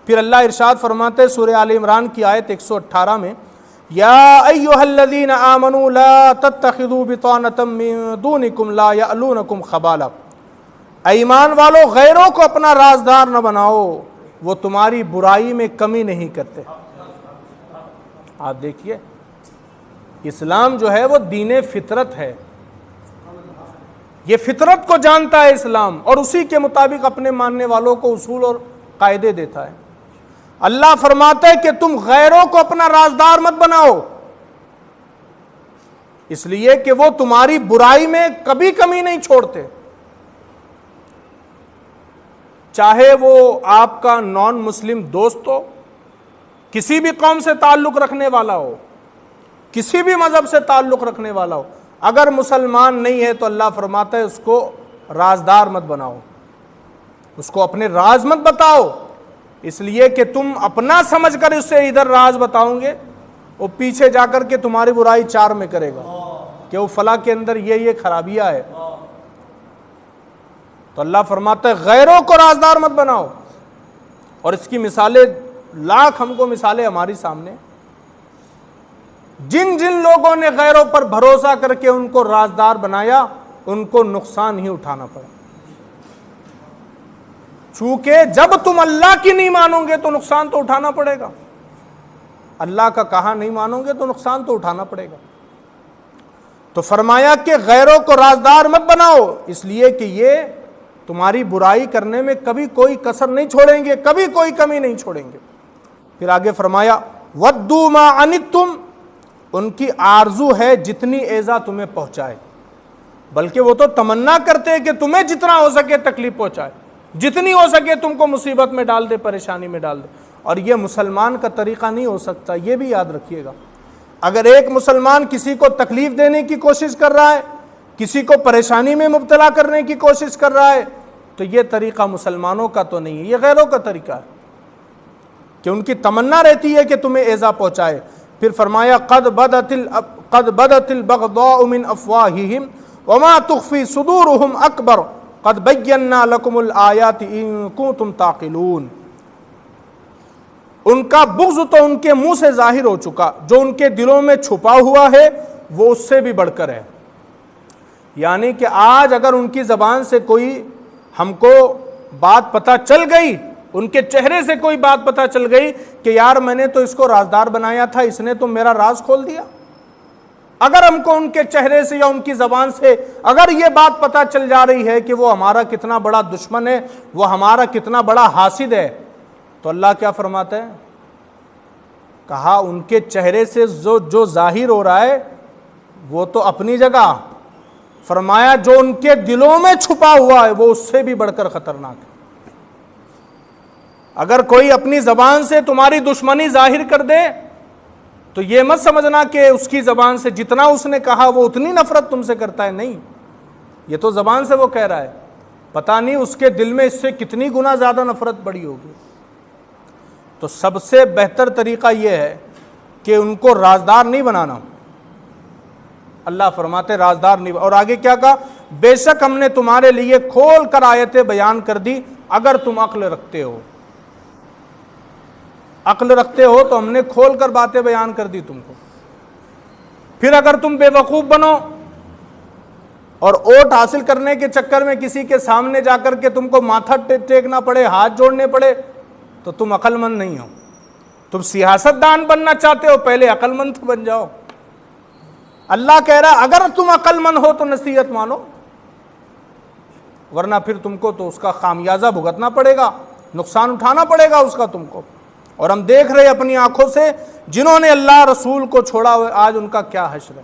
پھر اللہ ارشاد فرماتے ہیں سورہ آل عمران کی آیت 118 میں، یا ایھا الذین آمنوا لا تتخذوا بطانۃ من دونکم لا یألونکم خبالا، ایمان والو غیروں کو اپنا رازدار نہ بناؤ، وہ تمہاری برائی میں کمی نہیں کرتے۔ آپ دیکھیے اسلام جو ہے وہ دین فطرت ہے، یہ فطرت کو جانتا ہے اسلام، اور اسی کے مطابق اپنے ماننے والوں کو اصول اور قاعدے دیتا ہے۔ اللہ فرماتا ہے کہ تم غیروں کو اپنا رازدار مت بناؤ، اس لیے کہ وہ تمہاری برائی میں کبھی کمی نہیں چھوڑتے، چاہے وہ آپ کا نان مسلم دوست ہو، کسی بھی قوم سے تعلق رکھنے والا ہو، کسی بھی مذہب سے تعلق رکھنے والا ہو، اگر مسلمان نہیں ہے تو اللہ فرماتا ہے اس کو رازدار مت بناؤ، اس کو اپنے راز مت بتاؤ، اس لیے کہ تم اپنا سمجھ کر اس سے ادھر راز بتاؤں گے، وہ پیچھے جا کر کے تمہاری برائی چار میں کرے گا کہ وہ فلاں کے اندر یہ خرابیاں ہے۔ تو اللہ فرماتا ہے غیروں کو رازدار مت بناؤ، اور اس کی مثالیں لاکھ ہم کو مثالیں ہماری سامنے، جن جن لوگوں نے غیروں پر بھروسہ کر کے ان کو رازدار بنایا ان کو نقصان ہی اٹھانا پڑا، چونکہ جب تم اللہ کی نہیں مانو گے تو نقصان تو اٹھانا پڑے گا، اللہ کا کہا نہیں مانو گے تو نقصان تو اٹھانا پڑے گا۔ تو فرمایا کہ غیروں کو رازدار مت بناؤ، اس لیے کہ یہ تمہاری برائی کرنے میں کبھی کوئی کسر نہیں چھوڑیں گے، کبھی کوئی کمی نہیں چھوڑیں گے۔ پھر آگے فرمایا وَدُّوا مَا عَنِتُّمْ، ان کی آرزو ہے جتنی ایذا تمہیں پہنچائے، بلکہ وہ تو تمنا کرتے ہیں کہ تمہیں جتنا ہو سکے تکلیف پہنچائے، جتنی ہو سکے تم کو مصیبت میں ڈال دے، پریشانی میں ڈال دے، اور یہ مسلمان کا طریقہ نہیں ہو سکتا، یہ بھی یاد رکھیے گا۔ اگر ایک مسلمان کسی کو تکلیف دینے کی کوشش کر رہا ہے، کسی کو پریشانی میں مبتلا کرنے کی کوشش کر رہا ہے، تو یہ طریقہ مسلمانوں کا تو نہیں ہے، یہ غیروں کا طریقہ ہے کہ ان کی تمنا رہتی ہے کہ تمہیں ایذا پہنچائے۔ پھر فرمایا قد بدت البغضاء من افواہہم وما تخفی صدورہم اکبر قد بینا لکم الآیات ان کنتم تعقلون، ان کا بغض تو ان کے منہ سے ظاہر ہو چکا، جو ان کے دلوں میں چھپا ہوا ہے وہ اس سے بھی بڑھ کر ہے۔ یعنی کہ آج اگر ان کی زبان سے کوئی ہم کو بات پتہ چل گئی، ان کے چہرے سے کوئی بات پتہ چل گئی کہ یار میں نے تو اس کو رازدار بنایا تھا، اس نے تو میرا راز کھول دیا، اگر ہم کو ان کے چہرے سے یا ان کی زبان سے اگر یہ بات پتہ چل جا رہی ہے کہ وہ ہمارا کتنا بڑا دشمن ہے، وہ ہمارا کتنا بڑا حاسد ہے، تو اللہ کیا فرماتا ہے؟ کہا ان کے چہرے سے جو ظاہر ہو رہا ہے وہ تو اپنی جگہ، فرمایا جو ان کے دلوں میں چھپا ہوا ہے وہ اس سے بھی بڑھ کر خطرناک ہے۔ اگر کوئی اپنی زبان سے تمہاری دشمنی ظاہر کر دے تو یہ مت سمجھنا کہ اس کی زبان سے جتنا اس نے کہا وہ اتنی نفرت تم سے کرتا ہے، نہیں، یہ تو زبان سے وہ کہہ رہا ہے، پتہ نہیں اس کے دل میں اس سے کتنی گنا زیادہ نفرت بڑی ہوگی۔ تو سب سے بہتر طریقہ یہ ہے کہ ان کو رازدار نہیں بنانا، اللہ فرماتے رازدار نہیں، اور آگے کیا کہا؟ بے شک ہم نے تمہارے لیے کھول کر آیتیں بیان کر دی اگر تم عقل رکھتے ہو، عقل رکھتے ہو تو ہم نے کھول کر باتیں بیان کر دی تم کو۔ پھر اگر تم بے وقوف بنو اور اوٹ حاصل کرنے کے چکر میں کسی کے سامنے جا کر کے تم کو ماتھا ٹیکنا پڑے، ہاتھ جوڑنے پڑے، تو تم عقل مند نہیں ہو۔ تم سیاست دان بننا چاہتے ہو، پہلے عقل مند بن جاؤ۔ اللہ کہہ رہا اگر تم عقل مند ہو تو نصیحت مانو، ورنہ پھر تم کو تو اس کا خامیازہ بھگتنا پڑے گا، نقصان اٹھانا پڑے گا اس کا تم کو۔ اور ہم دیکھ رہے اپنی آنکھوں سے جنہوں نے اللہ رسول کو چھوڑا ہوئے آج ان کا کیا حشر ہے۔